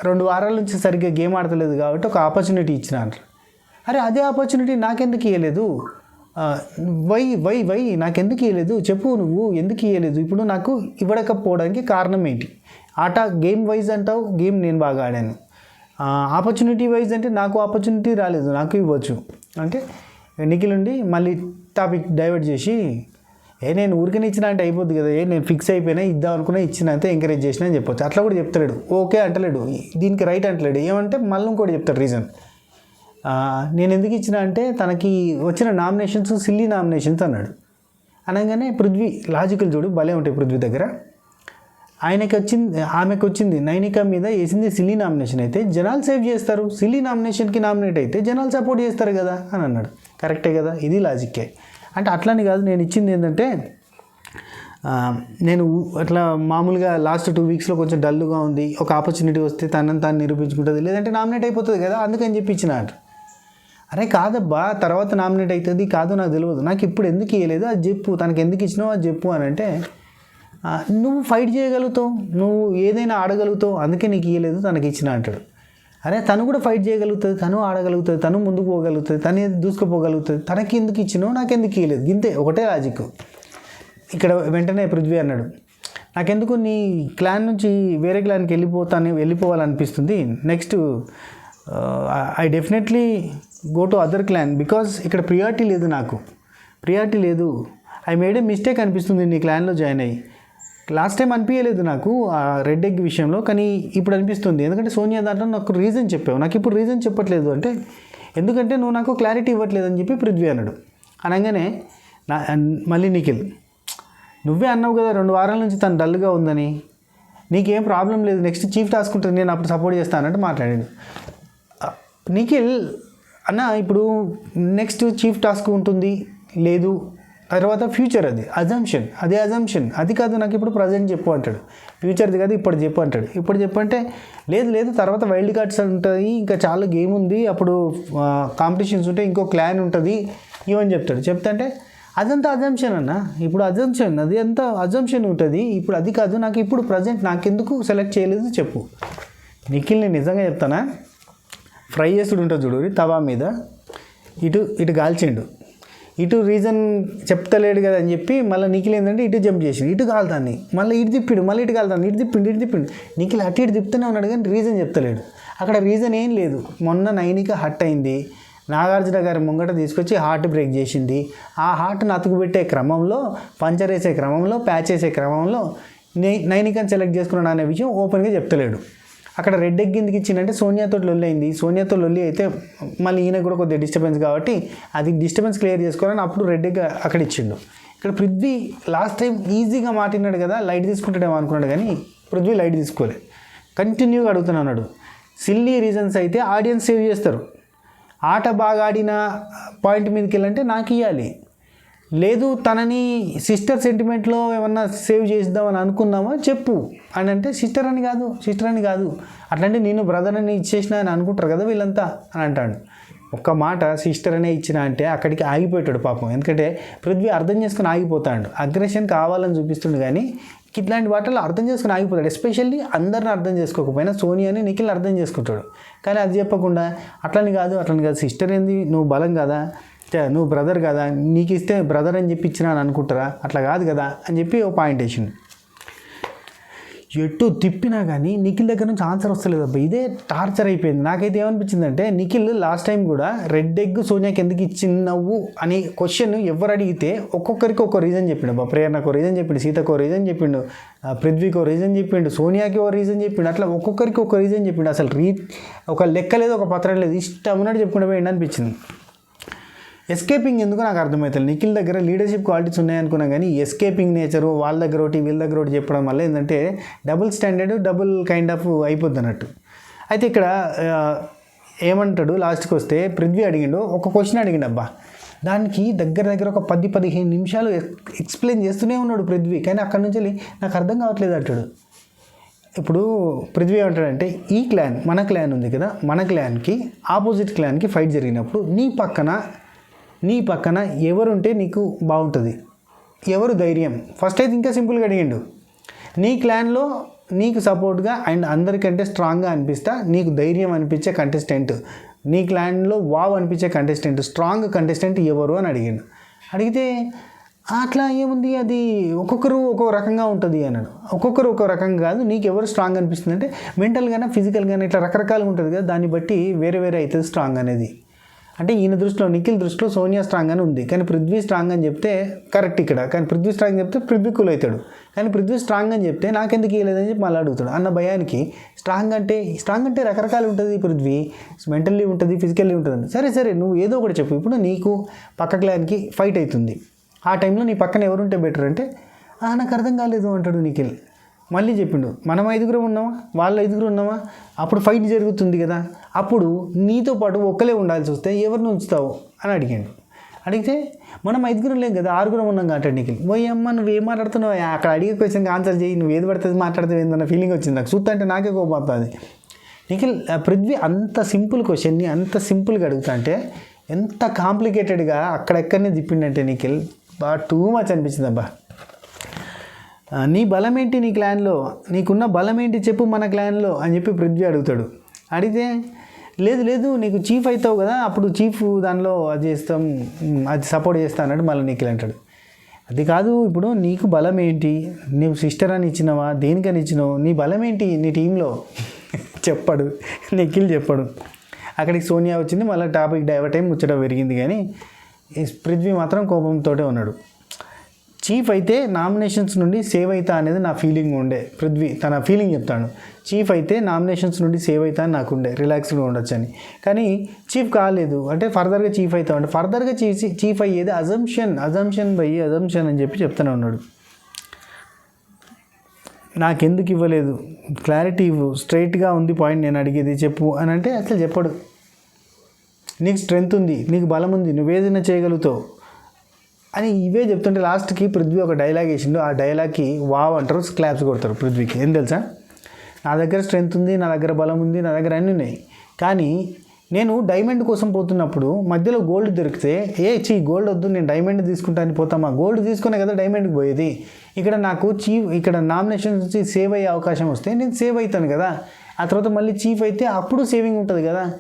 2 వారాల నుంచి సరిగ్గా గేమ్ ఆడతలేదు కాబట్టి ఒక ఆపర్చునిటీ ఇచ్చిన అంటారు. అదే ఆపర్చునిటీ నాకెందుకు ఇవ్వలేదు, వై నాకెందుకు ఇవ్వలేదు చెప్పు, నువ్వు ఎందుకు ఇవ్వలేదు? ఇప్పుడు నాకు ఇవ్వకపోవడానికి కారణం ఏంటి? ఆట గేమ్ వైజ్ అంటావు, గేమ్ నేను బాగా ఆడాను. ఆపర్చునిటీ వైజ్ అంటే నాకు ఆపర్చునిటీ రాలేదు, నాకు ఇవ్వచ్చు అంటే నిఖిల్ ఉండి మళ్ళీ టాపిక్ డైవర్ట్ చేసి నేను ఊరికనే ఇచ్చిన అంటే అయిపోద్ది కదా, నేను ఫిక్స్ అయిపోయినా ఇద్దాం అనుకున్నా ఇచ్చిన అంతే ఎంకరేజ్ చేసినా అని చెప్పొచ్చు. అట్లా కూడా చెప్తాడు, ఓకే అంటలేడు, దీనికి రైట్ అంటలేడు. ఏమంటే మళ్ళీ ఇంకోటి చెప్తాడు రీజన్. నేను ఎందుకు ఇచ్చిన అంటే తనకి వచ్చిన నామినేషన్స్ సిల్లీ నామినేషన్స్ అన్నాడు. అనగానే పృథ్వీ లాజికల్ చూడు భలే ఉంటాయి పృథ్వీ దగ్గర. ఆమెకు వచ్చింది నైనిక మీద వేసింది సిల్లీ నామినేషన్ అయితే జనాలు సేవ్ చేస్తారు, సిల్లీ నామినేషన్కి నామినేట్ అయితే జనాలు సపోర్ట్ చేస్తారు కదా అని అన్నాడు. కరెక్టే కదా, ఇది లాజిక్కే. అంటే అట్లని కాదు, నేను ఇచ్చింది ఏంటంటే నేను అట్లా మామూలుగా లాస్ట్ 2 వీక్స్లో కొంచెం డల్గా ఉంది, ఒక ఆపర్చునిటీ వస్తే తనని తాను నిరూపించుకుంటుంది, లేదంటే నామినేట్ అయిపోతుంది కదా, అందుకని చెప్పి ఇచ్చిన అంట. అరే కాదబ్బా, తర్వాత నామినేట్ అవుతుంది కాదు నాకు తెలియదు, నాకు ఇప్పుడు ఎందుకు ఇవ్వలేదు అది చెప్పు, తనకి ఎందుకు ఇచ్చినావు అది చెప్పు అని అంటే, నువ్వు ఫైట్ చేయగలుగుతావు, నువ్వు ఏదైనా ఆడగలుగుతావు, అందుకే నీకు ఇవ్వలేదు తనకి ఇచ్చిన అంటాడు. అరే తను కూడా ఫైట్ చేయగలుగుతుంది, తను ఆడగలుగుతుంది, తను ముందుకు పోగలుగుతుంది, తను దూసుకుపోగలుగుతుంది, తనకి ఎందుకు ఇచ్చినావు నాకెందుకు ఇవ్వలేదు, ఇంతే ఒకటే లాజిక్. ఇక్కడ వెంటనే పృథ్వీ అన్నాడు, నాకెందుకు నీ క్లాన్ నుంచి వేరే క్లాన్కి వెళ్ళిపోవాలనిపిస్తుంది, next I definitely go to other clan because ఇక్కడ ప్రియారిటీ లేదు, నాకు ప్రియారిటీ లేదు, ఐ మేడ్ ఏ మిస్టేక్ అనిపిస్తుంది నీ క్లాన్లో జాయిన్ అయ్యి. లాస్ట్ టైం అనిపించలేదు నాకు ఆ రెడ్ ఎగ్ విషయంలో, కానీ ఇప్పుడు అనిపిస్తుంది, ఎందుకంటే సోనియా దాంట్లో నాకు రీజన్ చెప్పావు, నాకు ఇప్పుడు రీజన్ చెప్పట్లేదు అంటే, ఎందుకంటే నువ్వు నాకు క్లారిటీ ఇవ్వట్లేదు అని చెప్పి పృథ్వీ అన్నాడు. అనగానే మళ్ళీ నిఖిల్, నువ్వే అన్నావు కదా 2 వారాల నుంచి తను డల్గా ఉందని, నీకేం ప్రాబ్లం లేదు, నెక్స్ట్ చీఫ్ టాస్క్ ఉంటుంది నేను అప్పుడు సపోర్ట్ చేస్తానంటే మాట్లాడాడు. నిఖిల్ అన్న ఇప్పుడు నెక్స్ట్ చీఫ్ టాస్క్ ఉంటుంది లేదు, తర్వాత ఫ్యూచర్ అది అజంప్షన్, అది కాదు నాకు ఇప్పుడు ప్రజెంట్ చెప్పు అంటాడు. ఫ్యూచర్ది కాదు ఇప్పుడు చెప్పు అంటాడు. ఇప్పుడు చెప్పు అంటే లేదు తర్వాత వైల్డ్ కార్డ్స్ ఉంటుంది, ఇంకా చాలా గేమ్ ఉంది, అప్పుడు కాంపిటీషన్స్ ఉంటాయి, ఇంకో క్లాన్ ఉంటుంది ఇవని చెప్తాడు. చెప్తే అదంతా అజంప్షన్ అన్న, ఇప్పుడు అది అంతా అజంప్షన్ ఉంటుంది, ఇప్పుడు అది కాదు, నాకు ఇప్పుడు ప్రజెంట్ నాకెందుకు సెలెక్ట్ చేయలేదు చెప్పు. నిఖిల్ని నిజంగా చెప్తానా, ఫ్రై చేసుడు ఉంటుంది చూడు తవా మీద, ఇటు కాల్చిండు, ఇటు రీజన్ చెప్తలేడు కదా అని చెప్పి మళ్ళీ నిఖిల్ ఏంటంటే ఇటు జంప్ చేసిండు, ఇటు కాలుతాన్ని మళ్ళీ ఇటు తిప్పిడు, మళ్ళీ ఇటు కాలుతాను, ఇటు తిప్పిండు. నిఖిల్ ఇటు తిప్పుతూనే ఉన్నాడు కానీ రీజన్ చెప్తలేడు. అక్కడ రీజన్ ఏం లేదు, మొన్న నైనిక హట్ అయింది, నాగార్జున గారి ముంగట తీసుకొచ్చి హార్ట్ బ్రేక్ చేసింది, ఆ హార్ట్ని అతుకుపెట్టే క్రమంలో, పంచర్ వేసే క్రమంలో, ప్యాచ్ వేసే క్రమంలో నైనికని సెలెక్ట్ చేసుకున్నాడు అనే విషయం ఓపెన్గా చెప్తలేడు. అక్కడ రెడ్ ఎగ్ ఎందుకు ఇచ్చిందంటే సోనియాతో లొల్లి అయింది, సోనియాతో లొల్లి అయితే మళ్ళీ ఈయన కూడా కొద్దిగా డిస్టర్బెన్స్ కాబట్టి అది డిస్టర్బెన్స్ క్లియర్ చేసుకోవాలని అప్పుడు రెడ్ ఎగ్ అక్కడ ఇచ్చిండు. ఇక్కడ పృథ్వీ లాస్ట్ టైం ఈజీగా మాట్లాడినాడు కదా, లైట్ తీసుకుంటాడేమో అనుకున్నాడు కానీ పృథ్వీ లైట్ తీసుకోలేదు, కంటిన్యూగా అడుగుతున్నాడు. సిల్లీ రీజన్స్ అయితే ఆడియన్స్ సేవ్ చేస్తారు, ఆట బాగా ఆడిన పాయింట్ మీదకి వెళ్ళంటే నాకు ఇవ్వాలి, లేదు తనని సిస్టర్ సెంటిమెంట్లో ఏమన్నా సేవ్ చేద్దామని అనుకున్నామా చెప్పు అని అంటే సిస్టర్ అని కాదు అట్లాంటి నేను బ్రదర్ అని ఇచ్చేసినా అని అనుకుంటారు కదా వీళ్ళంతా అని అంటాడు. ఒక్క మాట సిస్టర్ అనే ఇచ్చిన అంటే అక్కడికి ఆగిపోయాడు పాపం, ఎందుకంటే పృథ్వీ అర్థం చేసుకుని ఆగిపోతాడు, అగ్రెషన్ కావాలని చూపిస్తుండు కానీ ఇట్లాంటి వాటిల్లో అర్థం చేసుకుని ఆగిపోతాడు. ఎస్పెషల్లీ అందరిని అర్థం చేసుకోకపోయినా సోనియాని నిఖిల్ అర్థం చేసుకుంటాడు, కానీ అది చెప్పకుండా అట్లని కాదు సిస్టర్ ఏంది, నువ్వు బలం కదా, నువ్వు బ్రదర్ కదా, నీకు ఇస్తే బ్రదర్ అని చెప్పి ఇచ్చినా అని అనుకుంటారా, అట్లా కాదు కదా అని చెప్పి ఓ పాయింట్ వేసిండు. ఎటు తిప్పినా కానీ నిఖిల్ దగ్గర నుంచి ఆన్సర్ వస్తలేదు అబ్బా, ఇదే టార్చర్ అయిపోయింది. నాకైతే ఏమనిపించిందంటే నిఖిల్ లాస్ట్ టైం కూడా రెడ్ ఎగ్ సోనియాకి ఎందుకు ఇచ్చినవు అనే క్వశ్చన్ ఎవరు అడిగితే ఒక్కొక్కరికి ఒక్కో రీజన్ చెప్పిండు అబ్బా, ప్రేరణకు రీజన్ చెప్పిండు, సీతకు రీజన్ చెప్పిండు, పృథ్వీకి రీజన్ చెప్పిండు, సోనియాకి రీజన్ చెప్పిండు, అట్లా ఒక్కొక్కరికి ఒక రీజన్ చెప్పిండు. అసలు ఒక లెక్క లేదు, ఒక పత్రం లేదు, ఇష్టం ఉన్నట్టు చెప్పుకుంటూ పోయింది అనిపించింది. ఎస్కేపింగ్ ఎందుకు నాకు అర్థమవుతుంది. నిఖిల్ దగ్గర లీడర్షిప్ క్వాలిటీస్ ఉన్నాయనుకున్నా కానీ ఎస్కేపింగ్ నేచరు వాళ్ళ దగ్గర ఒకటి వీళ్ళ దగ్గర ఒకటి చెప్పడం వల్ల ఏంటంటే double standard double kind of అయిపోద్ది అన్నట్టు. అయితే ఇక్కడ ఏమంటాడు లాస్ట్కి వస్తే పృథ్వీ అడిగిండు, ఒక క్వశ్చన్ అడిగిండు అబ్బా, దానికి దగ్గర ఒక 10-15 నిమిషాలు ఎక్స్ప్లెయిన్ చేస్తూనే ఉన్నాడు పృథ్వీ, కానీ అక్కడి నుంచి నాకు అర్థం కావట్లేదు అంటాడు. ఇప్పుడు పృథ్వీ ఏమంటాడంటే ఈ క్లాన్ మన క్లాన్ ఉంది కదా, మన క్లాన్కి ఆపోజిట్ క్లాన్కి ఫైట్ జరిగినప్పుడు నీ పక్కన ఎవరుంటే నీకు బాగుంటుంది, ఎవరు ధైర్యం, ఫస్ట్ అయితే ఇంకా సింపుల్గా అడిగిండు, నీ క్లాన్లో నీకు సపోర్ట్గా అండ్ అందరికంటే స్ట్రాంగ్గా అనిపిస్తా నీకు ధైర్యం అనిపించే కంటెస్టెంట్, నీ క్లాన్లో వావ్ అనిపించే కంటెస్టెంట్, స్ట్రాంగ్ కంటెస్టెంట్ ఎవరు అని అడిగాడు. అడిగితే అట్లా ఏముంది, అది ఒక్కొక్కరు ఒక్కొక్క రకంగా ఉంటుంది అన్నాడు. ఒక్కొక్కరు ఒక్కొక్క రకంగా కాదు, నీకు ఎవరు స్ట్రాంగ్ అనిపిస్తుంది అంటే మెంటల్గానే ఫిజికల్గానే ఇట్లా రకరకాలుగా ఉంటుంది కదా, దాన్ని బట్టి వేరే అవుతుంది స్ట్రాంగ్ అనేది. అంటే ఈయన దృష్టిలో నిఖిల్ దృష్టిలో సోనియా స్ట్రాంగ్ అని ఉంది, కానీ పృథ్వీ స్ట్రాంగ్ అని చెప్తే కరెక్ట్ ఇక్కడ, కానీ పృథ్వీ స్ట్రాంగ్ చెప్తే పృథ్వీ కూల్ అవుతాడు, కానీ పృథ్వీ స్ట్రాంగ్ అని చెప్తే నాకెందుకు ఇవ్వలేదని చెప్పి మళ్ళీ అడుగుతాడు. అన్న భయానికి స్ట్రాంగ్ అంటే రకరకాలు ఉంటుంది, పృథ్వీ మెంటల్లీ ఉంటుంది, ఫిజికల్లీ ఉంటుంది. సరే నువ్వు ఏదో ఒకటి చెప్పు, ఇప్పుడు నీకు పక్క క్లాన్కి ఫైట్ అవుతుంది, ఆ టైంలో నీ పక్కన ఎవరుంటే బెటర్ అంటే నాకు అర్థం కాలేదు అంటాడు నిఖిల్. మళ్ళీ చెప్పిండు, మనం 5 ఉన్నామా, వాళ్ళు 5 ఉన్నామా, అప్పుడు ఫైట్ జరుగుతుంది కదా, అప్పుడు నీతో పాటు ఒక్కలే ఉండాల్సి వస్తే ఎవరిని ఉంచుతావు అని అడిగాడు. అడిగితే మనం 5 లేం కదా 6 ఉన్నాం కాబట్టి నిఖిల్ పోయి అమ్మ నువ్వు ఏం మాట్లాడుతున్నావు అక్కడ అడిగే క్వశ్చన్కి ఆన్సర్ చేయి నువ్వు ఏది పడుతుంది మాట్లాడితే ఏందన్న ఫీలింగ్ వచ్చింది నాకు చూస్తా అంటే నాకే కోపం వస్తుంది నిఖిల్ పృథ్వీ అంత సింపుల్ క్వశ్చన్ని అంత సింపుల్గా అడుగుతా అంటే ఎంత కాంప్లికేటెడ్గా అక్కడెక్కడనే తిప్పిండంటే నిఖిల్ బాగా టూ మచ్ అనిపించింది అబ్బా నీ బలం ఏంటి నీ క్లాన్లో నీకున్న బలం ఏంటి చెప్పు మన క్లాన్లో అని చెప్పి పృథ్వీ అడుగుతాడు అడిగితే లేదు నీకు చీఫ్ అవుతావు కదా అప్పుడు చీఫ్ దానిలో అది చేస్తాం అది సపోర్ట్ చేస్తా అన్నాడు మళ్ళీ నిఖిల్ అంటాడు అది కాదు ఇప్పుడు నీకు బలం ఏంటి నువ్వు సిస్టర్ అని ఇచ్చినావా దేనికని ఇచ్చినావు నీ బలం ఏంటి నీ టీంలో చెప్పాడు నిఖిల్ చెప్పాడు అక్కడికి సోనియా వచ్చింది మళ్ళీ టాపిక్ డైవర్ట్ అయ్యి ముచ్చట పెరిగింది కానీ పృథ్వీ మాత్రం కోపంతో ఉన్నాడు చీఫ్ అయితే నామినేషన్స్ నుండి సేవ్ అవుతా అనేది నా ఫీలింగ్ ఉండే పృథ్వీ తన ఫీలింగ్ చెప్తాను చీఫ్ అయితే నామినేషన్స్ నుండి సేవ్ అవుతా అని నాకు ఉండే రిలాక్స్డ్గా ఉండొచ్చు అని కానీ చీఫ్ కాలేదు అంటే ఫర్దర్గా చీఫ్ అవుతాం అంటే ఫర్దర్గా చీఫ్ అయ్యేది అజంప్షన్ అని చెప్పి చెప్తూనే ఉన్నాడు నాకెందుకు ఇవ్వలేదు క్లారిటీ ఇవ్వు స్ట్రైట్గా ఉంది పాయింట్ నేను అడిగేది చెప్పు అని అంటే అసలు చెప్పడు నీకు స్ట్రెంగ్త్ ఉంది నీకు బలం ఉంది నువ్వేదైనా చేయగలుగుతావు అని ఇవే చెప్తుంటే లాస్ట్కి పృథ్వీ ఒక డైలాగ్ వేసిండు ఆ డైలాగ్కి వావ్ అంటారు క్లాప్స్ కొడతారు పృథ్వీకి ఏం తెలుసా నా దగ్గర స్ట్రెంగ్త్ ఉంది నా దగ్గర బలం ఉంది నా దగ్గర అన్నీ ఉన్నాయి కానీ నేను డైమండ్ కోసం పోతున్నప్పుడు మధ్యలో గోల్డ్ దొరికితే గోల్డ్ వద్దు నేను డైమండ్ తీసుకుంటాను పోతామా గోల్డ్ తీసుకునే కదా డైమండ్కి పోయేది ఇక్కడ నాకు ఇక్కడ నామినేషన్ నుంచి సేవ్ అయ్యే అవకాశం వస్తే నేను సేవ్ అవుతాను కదా ఆ తర్వాత మళ్ళీ చీఫ్ అయితే అప్పుడు సేవింగ్ ఉంటుంది కదా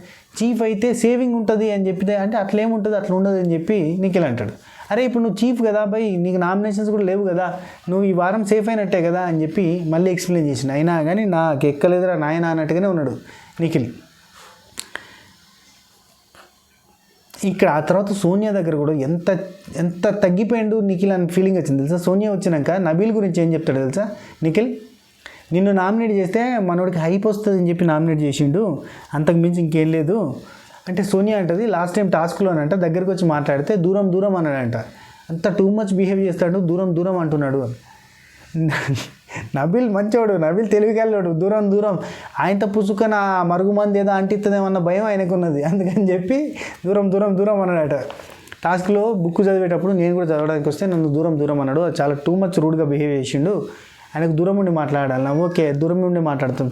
చీఫ్ అయితే సేవింగ్ ఉంటుంది అని చెప్పితే అంటే అట్లేముంటుంది అట్లా ఉండదు అని చెప్పి నిఖిల్ అంటాడు అరే ఇప్పుడు నువ్వు చీఫ్ కదా బై నీకు నామినేషన్స్ కూడా లేవు కదా నువ్వు ఈ వారం సేఫ్ అయినట్టే కదా అని చెప్పి మళ్ళీ ఎక్స్ప్లెయిన్ చేసిన అయినా కానీ నాకు ఎక్కలేదురా నాయన అన్నట్టుగానే ఉన్నాడు నిఖిల్ ఇక్కడ ఆ తర్వాత సోనియా దగ్గర కూడా ఎంత తగ్గిపోయిండు నిఖిల్ అని ఫీలింగ్ వచ్చింది తెలుసా సోనియా వచ్చినాక నబీల్ గురించి ఏం చెప్తాడు తెలుసా నిఖిల్ నిన్ను నామినేట్ చేస్తే మనోడికి హైప్ వస్తుంది అని చెప్పి నామినేట్ చేసిండు అంతకు మించి ఇంకేం లేదు అంటే సోనియా అంటది లాస్ట్ టైం టాస్క్లోనంట దగ్గరికి వచ్చి మాట్లాడితే దూరం అన్నాడంట అంత టూ మచ్ బిహేవ్ చేస్తాడు దూరం అంటున్నాడు నబీల్ మంచోడు నబీల్ తెలివికెళ్ళాడు దూరం ఆయనతో పుసుకన మరుగుమంది ఏదో అంటిస్తుందేమన్న భయం ఆయనకున్నది అందుకని చెప్పి దూరం అన్నాడట టాస్క్లో బుక్ చదివేటప్పుడు నేను కూడా చదవడానికి వస్తే నన్ను దూరం అన్నాడు చాలా టూ మచ్ రూడ్గా బిహేవ్ చేసిండు ఆయనకు దూరం ఉండి మాట్లాడాలి ఓకే దూరం ఉండి మాట్లాడతాం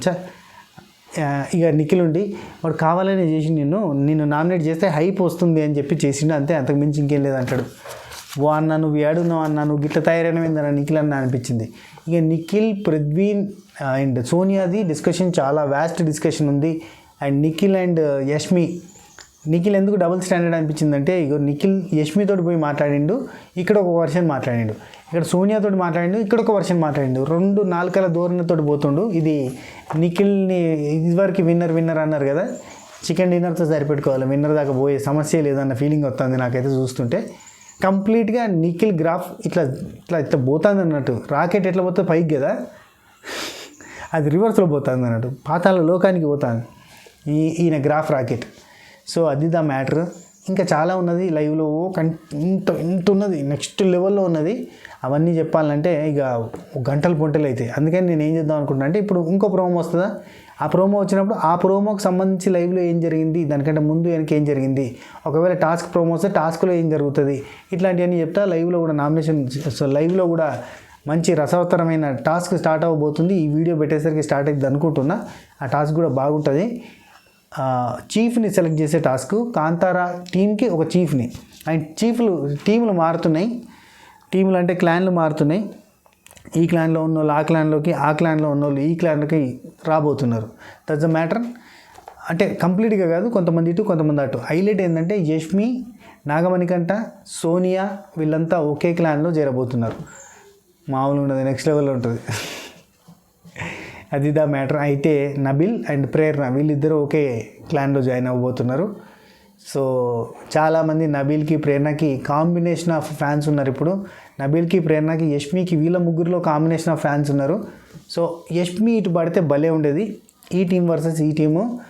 ఇక నిఖిల్ ఉండి వాడు కావాలని చేసి నిన్ను నామినేట్ చేస్తే హైప్ వస్తుంది అని చెప్పి చేసిండు అంతే అంతకు మించి ఇంకేం లేదంటాడు ఓ అన్న నువ్వు ఏడున్నావు అన్న నువ్వు గిట్ల తయారైనవిందన్న నిఖిల్ అన్న అనిపించింది ఇక నిఖిల్ పృథ్వీ అండ్ సోనియాది డిస్కషన్ చాలా వ్యాస్ట్ డిస్కషన్ ఉంది అండ్ నిఖిల్ అండ్ యష్మి నిఖిల్ ఎందుకు డబుల్ స్టాండర్డ్ అనిపించిందంటే ఇక నిఖిల్ యష్మితోటి పోయి మాట్లాడిండు ఇక్కడ ఒక వర్షన్ మాట్లాడిండు ఇక్కడ సోనియాతో మాట్లాడిండు ఇక్కడ ఒక వర్షన్ మాట్లాడిండు 2 నాలుకల ధోరణితో పోతుండు ఇది నిఖిల్ని ఇదివరకు విన్నర్ అన్నారు కదా చికెన్ డిన్నర్తో సరిపెట్టుకోవాలి విన్నర్ దాకా పోయే సమస్య లేదన్న ఫీలింగ్ వస్తుంది నాకైతే చూస్తుంటే కంప్లీట్గా నిఖిల్ గ్రాఫ్ ఇట్లా పోతుంది అన్నట్టు రాకెట్ ఎట్లా పోతుంది పైకి కదా అది రివర్స్లో పోతుంది అన్నట్టు పాతాళ లోకానికి పోతుంది ఈయన గ్రాఫ్ రాకెట్ సో అది ద మ్యాటర్ ఇంకా చాలా ఉన్నది లైవ్లో ఇంత ఉన్నది నెక్స్ట్ లెవెల్లో ఉన్నది అవన్నీ చెప్పాలంటే ఇక గంటలు పొంటలు అవుతాయి అందుకని నేను ఏం చేద్దాం అనుకుంటున్నా అంటే ఇప్పుడు ఇంకో ప్రోమో వస్తుందా ఆ ప్రోమో వచ్చినప్పుడు ఆ ప్రోమోకి సంబంధించి లైవ్లో ఏం జరిగింది దానికంటే ముందు వెనక ఏం జరిగింది ఒకవేళ టాస్క్ ప్రోమో వస్తే టాస్క్లో ఏం జరుగుతుంది ఇట్లాంటివన్నీ చెప్తా లైవ్లో కూడా నామినేషన్ సో లైవ్లో కూడా మంచి రసవత్తరమైన టాస్క్ స్టార్ట్ అవ్వబోతుంది ఈ వీడియో పెట్టేసరికి స్టార్ట్ అవుతుంది అనుకుంటున్నా ఆ టాస్క్ కూడా బాగుంటుంది చీఫ్ని సెలెక్ట్ చేసే టాస్క్ కాంతారా టీంకి ఒక చీఫ్ని అండ్ టీములు మారుతున్నాయి టీములు అంటే క్లాన్లు మారుతున్నాయి ఈ క్లాన్లో ఉన్న వాళ్ళు ఆ క్లాన్లోకి ఆ క్లాన్లో ఉన్న వాళ్ళు ఈ క్లాన్లోకి రాబోతున్నారు దట్స్ ద మ్యాటర్ అంటే కంప్లీట్గా కాదు కొంతమంది ఇటు కొంతమంది అటు హైలైట్ ఏంటంటే యష్మి నాగమణికంట సోనియా వీళ్ళంతా ఒకే క్లాన్లో చేరబోతున్నారు మామూలు ఉండదు నెక్స్ట్ లెవెల్లో ఉంటుంది అది ద మ్యాటర్ అయితే నబిల్ అండ్ ప్రేరణ వీళ్ళిద్దరూ ఒకే క్లాన్లో జాయిన్ అవ్వబోతున్నారు సో చాలామంది నబీల్కి ప్రేరణకి కాంబినేషన్ ఆఫ్ ఫ్యాన్స్ ఉన్నారు ఇప్పుడు నబీల్కి ప్రేరణకి యష్మికి వీళ్ళ ముగ్గురులో కాంబినేషన్ ఆఫ్ ఫ్యాన్స్ ఉన్నారు సో యష్మి ఇటు పడితే భలే ఉండేది ఈ టీం వర్సెస్ ఈ టీము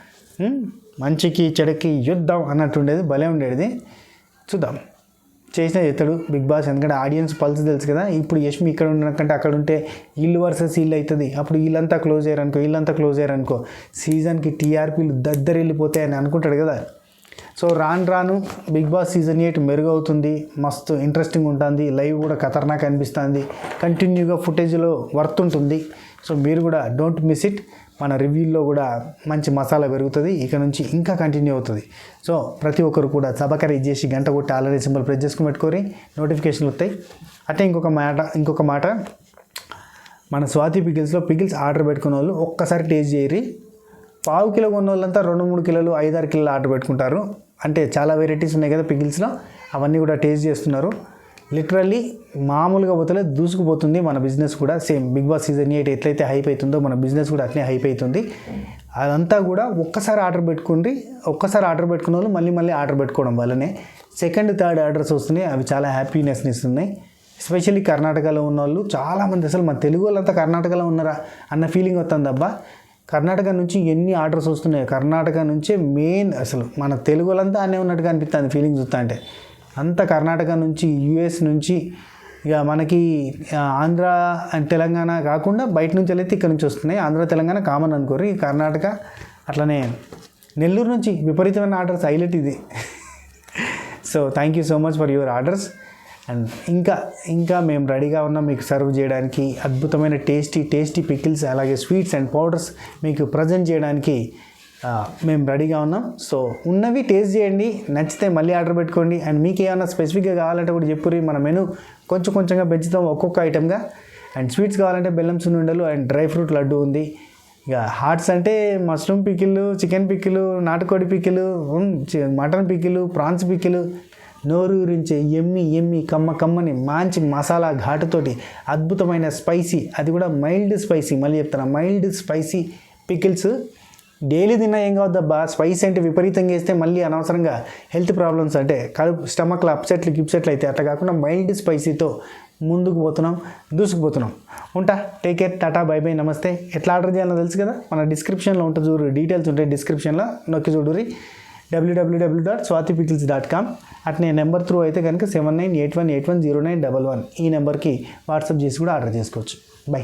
మంచికి చెడుకి యుద్ధం అన్నట్టు ఉండేది భలే ఉండేది చూద్దాం చేసినా చేస్తాడు బిగ్ బాస్ ఎందుకంటే ఆడియన్స్ పల్స్ తెలుసు కదా ఇప్పుడు యష్మి ఇక్కడ ఉన్నకంటే అక్కడ ఉంటే వీళ్ళు వర్సెస్ వీళ్ళు అవుతుంది అప్పుడు వీళ్ళంతా క్లోజ్ అయ్యారనుకో సీజన్కి టీఆర్పీలు వెళ్ళిపోతాయని అనుకుంటాడు కదా సో రాను బిగ్ బాస్ సీజన్ 8 మెరుగవుతుంది, మస్తు ఇంట్రెస్టింగ్ ఉంటుంది, లైవ్ కూడా ఖతర్నాక్ అనిపిస్తుంది, కంటిన్యూగా ఫుటేజ్లో వర్త్ ఉంటుంది. సో మీరు కూడా డోంట్ మిస్ ఇట్. మన రివ్యూల్లో కూడా మంచి మసాలా పెరుగుతుంది, ఇక నుంచి ఇంకా కంటిన్యూ అవుతుంది. సో ప్రతి ఒక్కరు కూడా సబ్స్క్రైబ్ చేసి గంట కొట్టి ఆల్రెడీ సింబల్ ప్రెస్ చేసుకుని పెట్టుకొని నోటిఫికేషన్లు వస్తాయి. అంటే ఇంకొక మాట మన స్వాతి పికిల్స్లో పికిల్స్ ఆర్డర్ పెట్టుకున్న వాళ్ళు ఒక్కసారి టేస్ట్ చేయరి. 1/2 కిలో కొన్న వాళ్ళంతా 2-3 కిలోలు 5-6 కిలోలు ఆర్డర్ పెట్టుకుంటారు. అంటే చాలా వెరైటీస్ ఉన్నాయి కదా పికిల్స్లో, అవన్నీ కూడా టేస్ట్ చేస్తున్నారు. లిటరల్లీ మామూలుగా పోతలే దూసుకుపోతుంది మన బిజినెస్ కూడా. సేమ్ బిగ్ బాస్ సీజన్ 8 ఎట్లయితే హైప్ అవుతుందో మన బిజినెస్ కూడా అట్లనే హైప్ అవుతుంది. అదంతా కూడా ఒక్కసారి ఆర్డర్ పెట్టుకున్న వాళ్ళు మళ్ళీ ఆర్డర్ పెట్టుకోవడం వల్లనే సెకండ్ థర్డ్ ఆర్డర్స్ వస్తున్నాయి. అవి చాలా హ్యాపీనెస్ని ఇస్తున్నాయి. ఎస్పెషల్లీ కర్ణాటకలో ఉన్న వాళ్ళు చాలామంది, అసలు మన తెలుగు వాళ్ళంతా కర్ణాటకలో ఉన్నారా అన్న ఫీలింగ్ వస్తుంది అబ్బా. కర్ణాటక నుంచి ఎన్ని ఆర్డర్స్ వస్తున్నాయి, కర్ణాటక నుంచే మెయిన్. అసలు మన తెలుగు వాళ్ళంతా అనే ఉన్నట్టుగా అనిపిస్తుంది ఫీలింగ్ చూస్తా అంటే. అంత కర్ణాటక నుంచి, యూఎస్ నుంచి, ఇక మనకి ఆంధ్ర అండ్ తెలంగాణ కాకుండా బయట నుంచి వెళ్ళి ఇక్కడ నుంచి వస్తున్నాయి. ఆంధ్ర తెలంగాణ కామన్ అనుకోరు, ఈ కర్ణాటక అట్లనే నెల్లూరు నుంచి విపరీతమైన ఆర్డర్స్, హైలైట్ ఇది. So thank you so much for your orders. And ఇంకా మేము రెడీగా ఉన్నాం మీకు సర్వ్ చేయడానికి అద్భుతమైన టేస్టీ పికిల్స్, అలాగే స్వీట్స్ అండ్ పౌడర్స్ మీకు ప్రజెంట్ చేయడానికి మేము రెడీగా ఉన్నాం. సో ఉన్నవి టేస్ట్ చేయండి, నచ్చితే మళ్ళీ ఆర్డర్ పెట్టుకోండి. అండ్ మీకు ఏమైనా స్పెసిఫిక్గా కావాలంటే కూడా చెప్పుర్రి, మన మెనూ కొంచెంగా పెంచుతాం ఒక్కొక్క ఐటెంగా. అండ్ స్వీట్స్ కావాలంటే బెల్లం సున్నుండలు అండ్ డ్రై ఫ్రూట్ లడ్డు ఉంది. ఇక హాట్స్ అంటే మష్రూమ్ పికిల్, చికెన్ పికిల్, నాటుకోడి pickle, mutton pickle, prawns pickle, నోరు గురించి ఎమ్మి కమ్మని మంచి మసాలా ఘాటుతోటి అద్భుతమైన స్పైసీ, అది కూడా మైల్డ్ స్పైసీ, మళ్ళీ చెప్తాను మైల్డ్ స్పైసీ పికిల్స్. డైలీ తిన్నా ఏం కావద్దబ్బా, స్పైసీ అంటే విపరీతంగా వేస్తే మళ్ళీ అనవసరంగా హెల్త్ ప్రాబ్లమ్స్, అంటే కడుపు స్టమక్లో గిప్సెట్లు అయితే అట్లా కాకుండా మైల్డ్ స్పైసీతో ముందుకు దూసుకుపోతున్నాం. ఉంటా, take care, Tata, by by, నమస్తే. ఎట్లా ఆర్డర్ చేయాలో తెలుసు కదా, మన డిస్క్రిప్షన్లో ఉంటుంది చూడు, డీటెయిల్స్ ఉంటాయి డిస్క్రిప్షన్లో, నొక్కి చూడురి. www.swatipikils.com. అట్నే నెంబర్ త్రూ అయితే కనుక 7981810911 ఈ నెంబర్కి వాట్సాప్ చేసి కూడా ఆర్డర్ చేసుకోవచ్చు. బై.